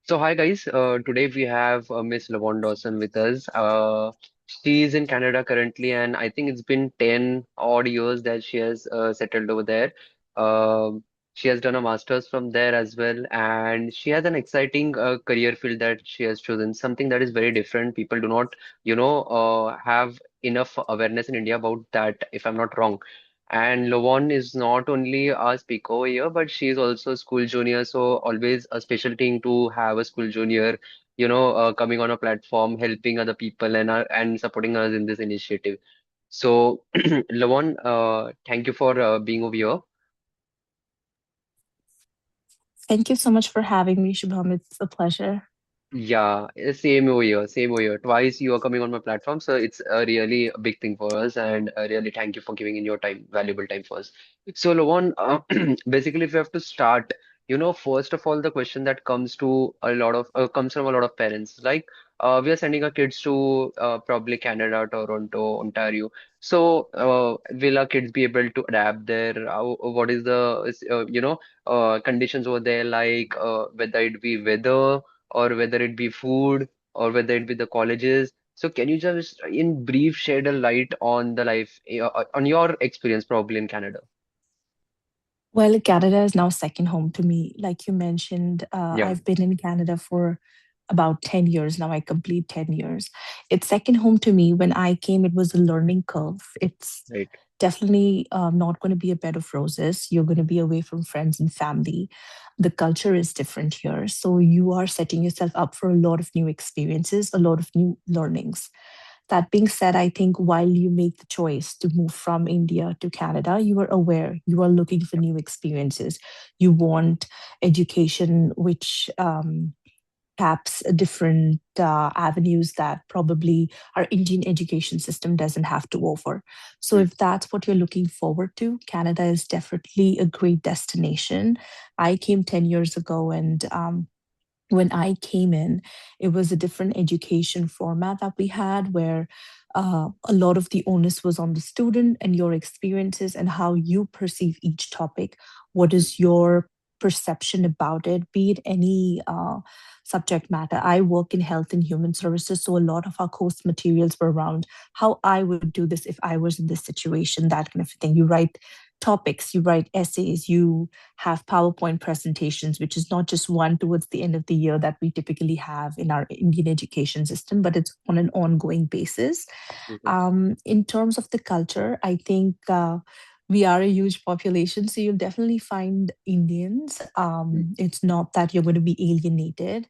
So hi guys, today we have Miss Lovon Dawson with us. She is in Canada currently, and I think it's been 10 odd years that she has settled over there. She has done a master's from there as well, and she has an exciting career field that she has chosen, something that is very different. People do not, have enough awareness in India about that, if I'm not wrong. And Lovon is not only a speaker over here, but she is also a school junior. So always a special thing to have a school junior, coming on a platform, helping other people and supporting us in this initiative. So Lovon, thank you for being over here. Thank you so much for having me, Shubham. It's a pleasure. Yeah, same over here, same over here. Twice you are coming on my platform, so it's a really a big thing for us, and really thank you for giving in your time, valuable time for us. So, Lovan, basically, if you have to start, first of all, the question that comes from a lot of parents, like we are sending our kids to probably Canada, Toronto, Ontario. So, will our kids be able to adapt there? What is conditions over there like, whether it be weather or whether it be food or whether it be the colleges. So can you just in brief shed a light on the life on your experience probably in Canada? Well, Canada is now second home to me. Like you mentioned, Yeah, I've been in Canada for about 10 years now. I complete 10 years. It's second home to me. When I came, it was a learning curve. It's right, definitely not going to be a bed of roses. You're going to be away from friends and family. The culture is different here. So you are setting yourself up for a lot of new experiences, a lot of new learnings. That being said, I think while you make the choice to move from India to Canada, you are aware, you are looking for new experiences. You want education which taps different avenues that probably our Indian education system doesn't have to offer. So, mm, if that's what you're looking forward to, Canada is definitely a great destination. I came 10 years ago, and when I came in, it was a different education format that we had where a lot of the onus was on the student and your experiences and how you perceive each topic. What mm, is your perception about it, be it any subject matter? I work in health and human services, so a lot of our course materials were around how I would do this if I was in this situation, that kind of thing. You write topics, you write essays, you have PowerPoint presentations, which is not just one towards the end of the year that we typically have in our Indian education system, but it's on an ongoing basis. mhm, In terms of the culture, I think we are a huge population, so you'll definitely find Indians. mm, It's not that you're going to be alienated.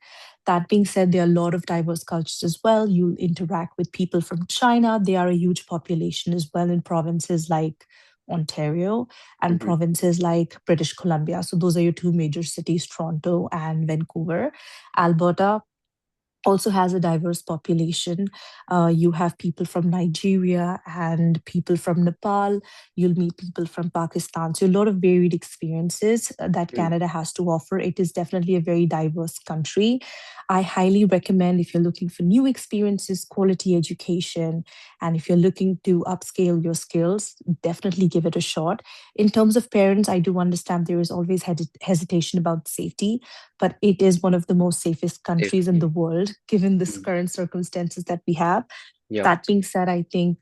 That being said, there are a lot of diverse cultures as well. You'll interact with people from China. They are a huge population as well in provinces like Ontario and mhm, provinces like British Columbia. So those are your two major cities, Toronto and Vancouver. Alberta also has a diverse population. You have people from Nigeria and people from Nepal. You'll meet people from Pakistan. So, a lot of varied experiences that mm, Canada has to offer. It is definitely a very diverse country. I highly recommend if you're looking for new experiences, quality education, and if you're looking to upscale your skills, definitely give it a shot. In terms of parents, I do understand there is always hesitation about safety, but it is one of the most safest countries in safety. the world, given this Mm, current circumstances that we have. yeah, That being said, I think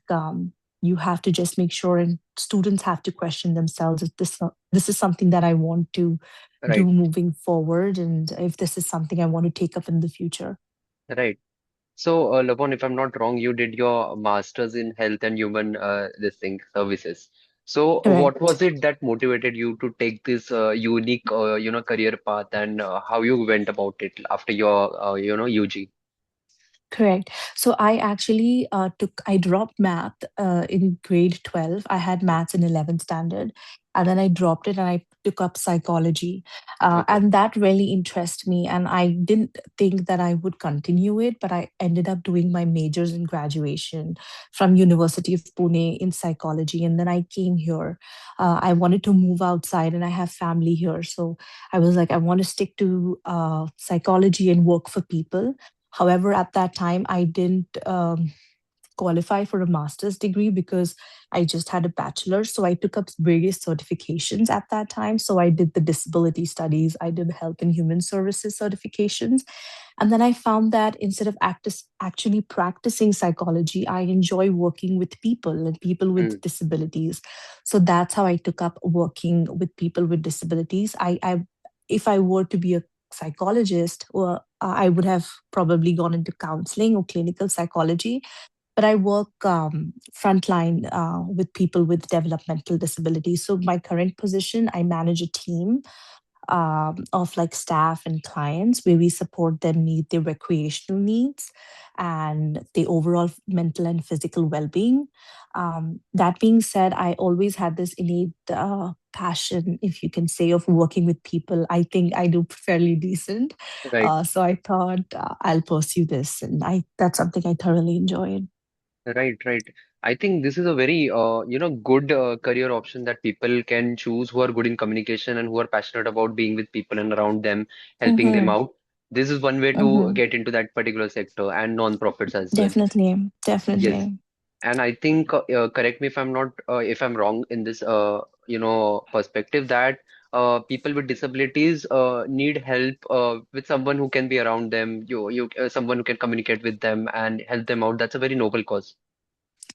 you have to just make sure, and students have to question themselves if this is something that I want to do right, moving forward, and if this is something I want to take up in the future. right. So, Lopon, if I'm not wrong, you did your master's in health and human this thing services. So, what was Correct. it that motivated you to take this unique, career path, and how you went about it after your, UG? Correct. So I actually I dropped math in grade 12. I had maths in 11th standard, and then I dropped it and I took up psychology. Okay. And that really interested me. And I didn't think that I would continue it, but I ended up doing my majors in graduation from University of Pune in psychology. And then I came here. I wanted to move outside and I have family here. So I was like, I want to stick to psychology and work for people. However, at that time, I didn't. qualify for a master's degree because I just had a bachelor's. So I took up various certifications at that time. So I did the disability studies, I did health and human services certifications. And then I found that instead of actually practicing psychology, I enjoy working with people and people with Mm, disabilities. So that's how I took up working with people with disabilities. If I were to be a psychologist, or I would have probably gone into counseling or clinical psychology. But I work frontline with people with developmental disabilities. So my current position, I manage a team of like staff and clients where we support them meet their recreational needs and the overall mental and physical well-being. That being said, I always had this innate passion, if you can say, of working with people. I think I do fairly decent. right. So I thought I'll pursue this, and I that's something I thoroughly enjoyed. Right, right. I think this is a very, good career option that people can choose who are good in communication and who are passionate about being with people and around them, helping them Mm-hmm. out. This is one way to Mm-hmm. get into that particular sector and non-profits as well. Definitely, Yes. definitely. And I think, correct me if I'm not, if I'm wrong in this, perspective that people with disabilities need help with someone who can be around them, someone who can communicate with them and help them out. That's a very noble cause.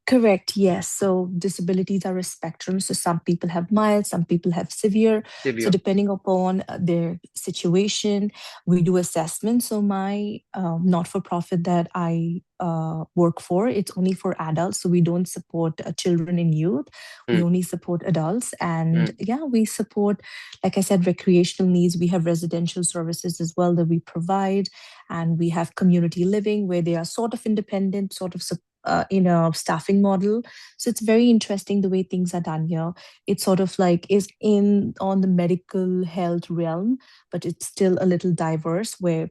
Correct, yes. So disabilities are a spectrum. So some people have mild, some people have severe. So Severe. depending upon their situation, we do assessments. So my not-for-profit that I work for, it's only for adults. So we don't support children and youth. We Hmm. only support adults. And Hmm. yeah, we support, like I said, recreational needs. We have residential services as well that we provide. And we have community living where they are sort of independent, sort of in a staffing model. So it's very interesting the way things are done here. It's sort of like is in on the medical health realm, but it's still a little diverse where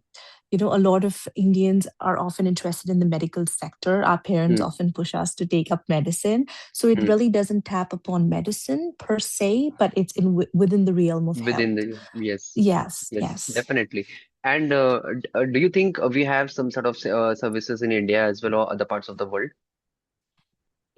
a lot of Indians are often interested in the medical sector. Our parents Hmm. often push us to take up medicine. So it Hmm. really doesn't tap upon medicine per se, but it's within the realm of Within health. the, yes, Yes, yes, yes. definitely. And do you think we have some sort of services in India as well or other parts of the world?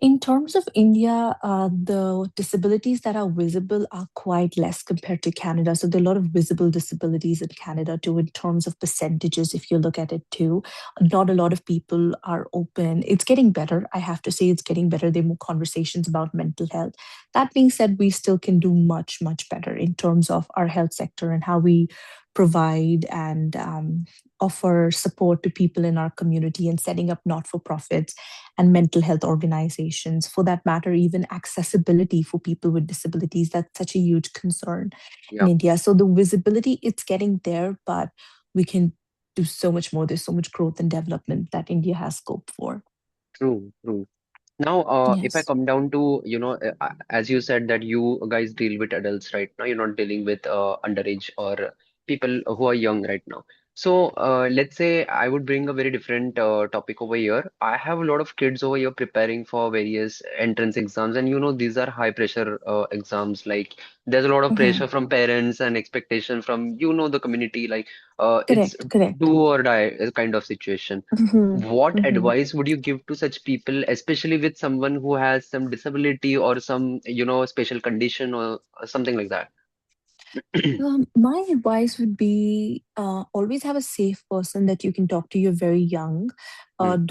In terms of India, the disabilities that are visible are quite less compared to Canada. So there are a lot of visible disabilities in Canada too, in terms of percentages, if you look at it too. Not a lot of people are open. It's getting better. I have to say it's getting better. There are more conversations about mental health. That being said, we still can do much, much better in terms of our health sector and how we provide and offer support to people in our community and setting up not-for-profits and mental health organizations. For that matter, even accessibility for people with disabilities. That's such a huge concern in Yeah, India. So the visibility, it's getting there, but we can do so much more. There's so much growth and development that India has scope for. true, true. Now, if I Yes. come down to, as you said that you guys deal with adults right now, you're not dealing with underage or people who are young right now. So, let's say I would bring a very different topic over here. I have a lot of kids over here preparing for various entrance exams, and these are high pressure exams. Like, there's a lot of Mhm. pressure from parents and expectation from, the community. Like, it's Correct, correct. do or die kind of situation. Mhm, What mhm. advice would you give to such people, especially with someone who has some disability or some, special condition or something like that? My advice would be always have a safe person that you can talk to. You're very young. Hmm.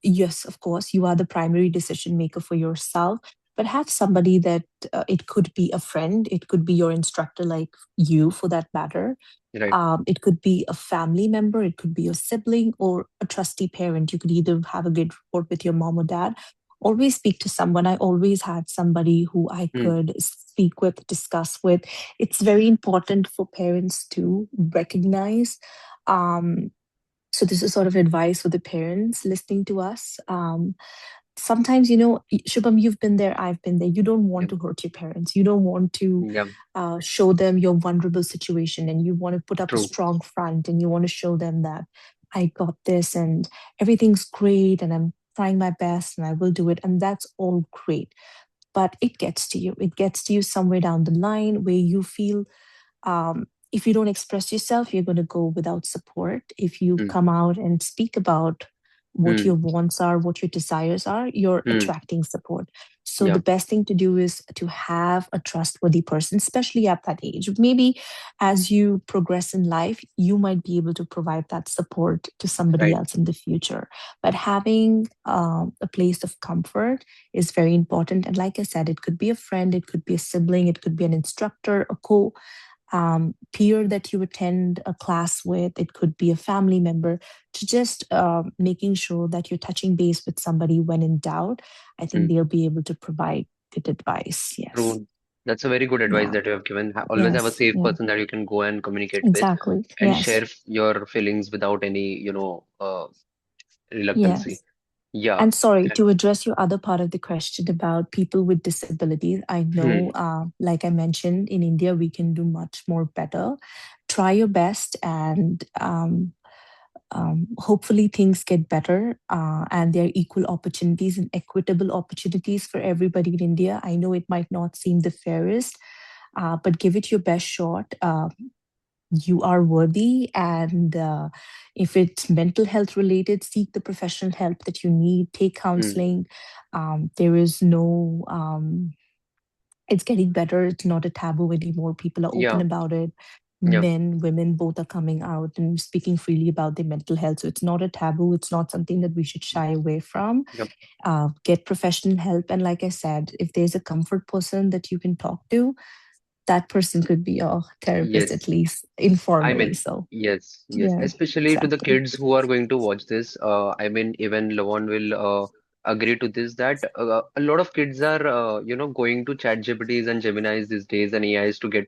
Yes, of course, you are the primary decision maker for yourself, but have somebody that it could be a friend, it could be your instructor, like you for that matter. Right. It could be a family member, it could be a sibling or a trusty parent. You could either have a good rapport with your mom or dad. Always speak to someone. I always had somebody who I Hmm. could speak with, discuss with. It's very important for parents to recognize. Um, so this is sort of advice for the parents listening to us. Sometimes, Shubham, you've been there, I've been there. You don't want Yeah. to hurt your parents. You don't want to Yeah. show them your vulnerable situation, and you want to put up a True. strong front, and you want to show them that I got this and everything's great and I'm trying my best and I will do it. And that's all great. But it gets to you. It gets to you somewhere down the line where you feel if you don't express yourself, you're going to go without support. If you Hmm. come out and speak about what Hmm. your wants are, what your desires are, you're Hmm. attracting support. So the Yeah. best thing to do is to have a trustworthy person, especially at that age. Maybe as you progress in life, you might be able to provide that support to somebody Right. else in the future. But having a place of comfort is very important. And like I said, it could be a friend, it could be a sibling, it could be an instructor, a peer that you attend a class with, it could be a family member, to just making sure that you're touching base with somebody when in doubt. I think Hmm. they'll be able to provide good advice. Yes. True. That's a very good advice Yeah. that you have given. Always have a Yes. safe Yeah. person that you can go and communicate with Exactly. and Yes. share your feelings without any, reluctancy. Yes. Yeah. And sorry, Correct. to address your other part of the question about people with disabilities, I know, Hmm. like I mentioned, in India, we can do much more better. Try your best, and hopefully things get better, and there are equal opportunities and equitable opportunities for everybody in India. I know it might not seem the fairest, but give it your best shot. You are worthy, and if it's mental health related, seek the professional help that you need, take Hmm. counseling. There is no It's getting better. It's not a taboo anymore. People are open Yeah. about it. Yeah. Men, women, both are coming out and speaking freely about their mental health. So it's not a taboo. It's not something that we should shy away from. Yep. Get professional help. And like I said, if there's a comfort person that you can talk to, that person could be a therapist, at Yes. least I informally. mean, So, yes, yeah, especially to the exactly. kids who are going to watch this. I mean, even Lavon will agree to this that a lot of kids are, going to chat GPTs and Geminis these days and AIs to get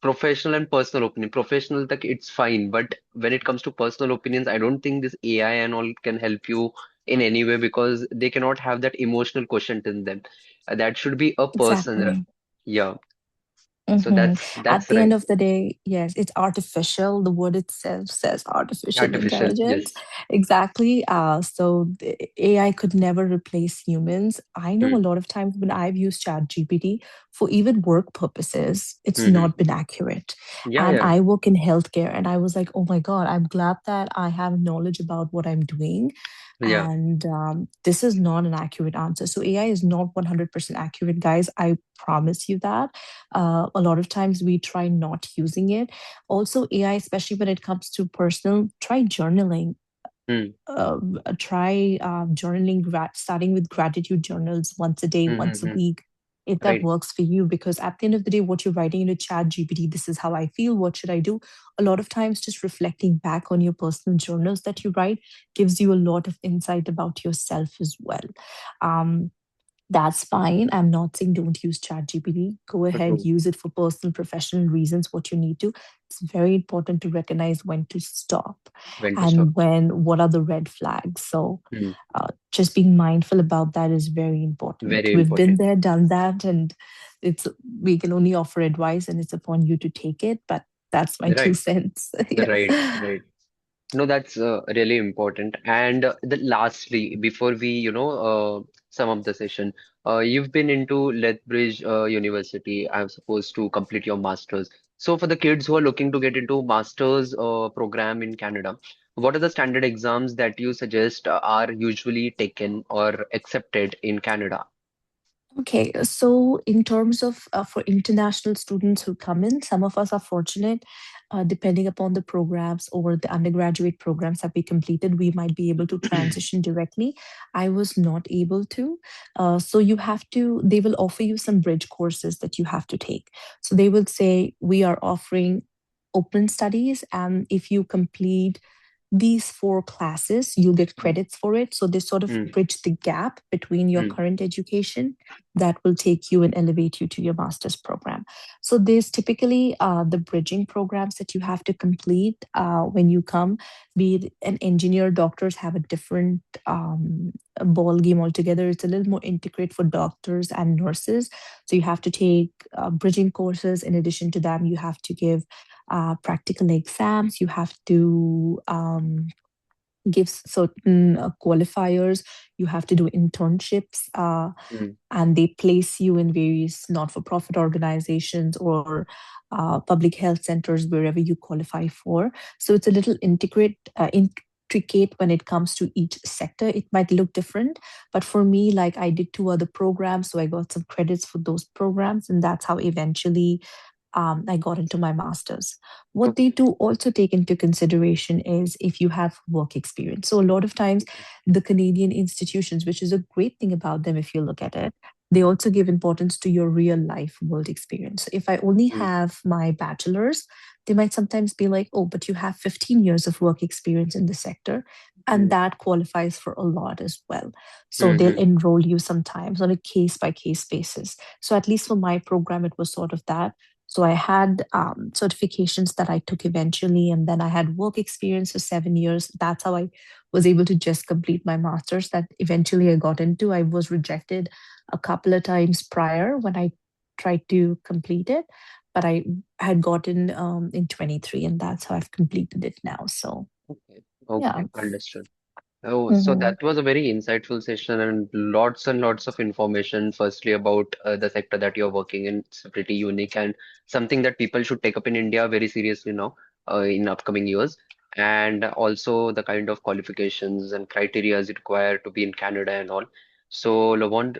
professional and personal opinion. Professional, like it's fine, but when it comes to personal opinions, I don't think this AI and all can help you in any way because they cannot have that emotional quotient in them. That should be a person. Exactly. Yeah. So hmm At that's the end right. of the day, yes, it's artificial. The word itself says artificial Artificial. intelligence. Yes. Exactly. So the AI could never replace humans. I know a Hmm. lot of times when I've used ChatGPT for even work purposes, it's Hmm. not been accurate. Yeah. And Yeah. I work in healthcare, and I was like, oh my God, I'm glad that I have knowledge about what I'm doing. Yeah. And this is not an accurate answer. So AI is not 100% accurate, guys. I promise you that. A lot of times we try not using it. Also, AI, especially when it comes to personal, try journaling. Hmm. Try journaling, starting with gratitude journals once a day, Hmm. once a Hmm. week, if that Right. works for you. Because at the end of the day, what you're writing into Chat GPT, this is how I feel, what should I do? A lot of times, just reflecting back on your personal journals that you write gives you a lot of insight about yourself as well. Um, that's fine. I'm not saying don't use ChatGPT. Go ahead, True. use it for personal, professional reasons, what you need to. It's very important to recognize when to stop When to stop. and what are the red flags. So, Hmm. just being mindful about that is very important. Very We've been important. there, done that, and it's we can only offer advice, and it's upon you to take it. But that's my two Right. cents. Yeah. Right. Right. No, that's really important. And lastly, before we, sum up the session, you've been into Lethbridge University, I'm supposed to complete your master's. So for the kids who are looking to get into master's program in Canada, what are the standard exams that you suggest are usually taken or accepted in Canada? Okay, so in terms of for international students who come in, some of us are fortunate, depending upon the programs or the undergraduate programs that we completed, we might be able to transition directly. I was not able to. So you have to, they will offer you some bridge courses that you have to take. So they will say, we are offering open studies, and if you complete these four classes, you'll get credits for it. So they sort of Mm, bridge the gap between your mm, current education that will take you and elevate you to your master's program. So there's typically the bridging programs that you have to complete when you come. Be it an engineer, doctors have a different ball game altogether. It's a little more intricate for doctors and nurses. So you have to take bridging courses. In addition to them, you have to give practical exams. You have to give certain qualifiers. You have to do internships, mm. and they place you in various not-for-profit organizations or public health centers wherever you qualify for. So it's a little integrate. intricate when it comes to each sector. It might look different, but for me, like I did two other programs, so I got some credits for those programs, and that's how eventually I got into my master's. What they Okay. do also take into consideration is if you have work experience. So, a lot of times, the Canadian institutions, which is a great thing about them if you look at it, they also give importance to your real life world experience. So if I only Mm, have my bachelor's, they might sometimes be like, oh, but you have 15 years of work experience in the sector. And mm, that qualifies for a lot as well. So they'll mm, enroll you sometimes on a case by case basis. So, at least for my program, it was sort of that. So I had certifications that I took eventually, and then I had work experience for 7 years. That's how I was able to just complete my master's that eventually I got into. I was rejected a couple of times prior when I tried to complete it, but I had gotten in 23, and that's how I've completed it now. So, okay. yeah. Okay. Understood. Oh, so Hmm. that was a very insightful session and lots of information, firstly, about the sector that you're working in. It's pretty unique and something that people should take up in India very seriously now, in upcoming years. And also the kind of qualifications and criteria is required to be in Canada and all. So, Lovon,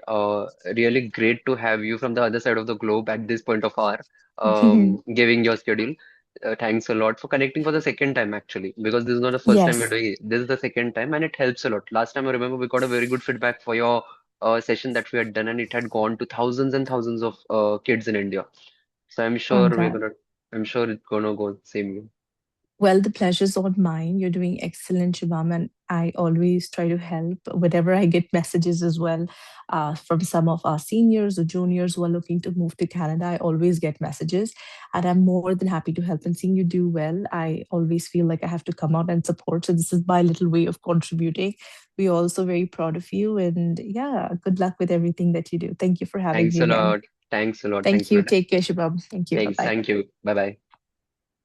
really great to have you from the other side of the globe at this point of hour, giving your schedule. Thanks a lot for connecting for the second time, actually, because this is not the first time we're Yes, doing it. This is the second time, and it helps a lot. Last time I remember we got a very good feedback for your session that we had done, and it had gone to thousands and thousands of kids in India. So I'm glad. I'm sure it's gonna go same way. Well, the pleasure's all mine. You're doing excellent, Shubham, and I always try to help whenever I get messages as well from some of our seniors or juniors who are looking to move to Canada. I always get messages, and I'm more than happy to help. And seeing you do well, I always feel like I have to come out and support. So this is my little way of contributing. We're also very proud of you, and yeah, good luck with everything that you do. Thank you for having Thanks me a again. lot. Thanks a lot. Thank Thanks a you. lot. Take care, Shubham. Thank you. Bye Thanks. bye. Thank you. Bye bye.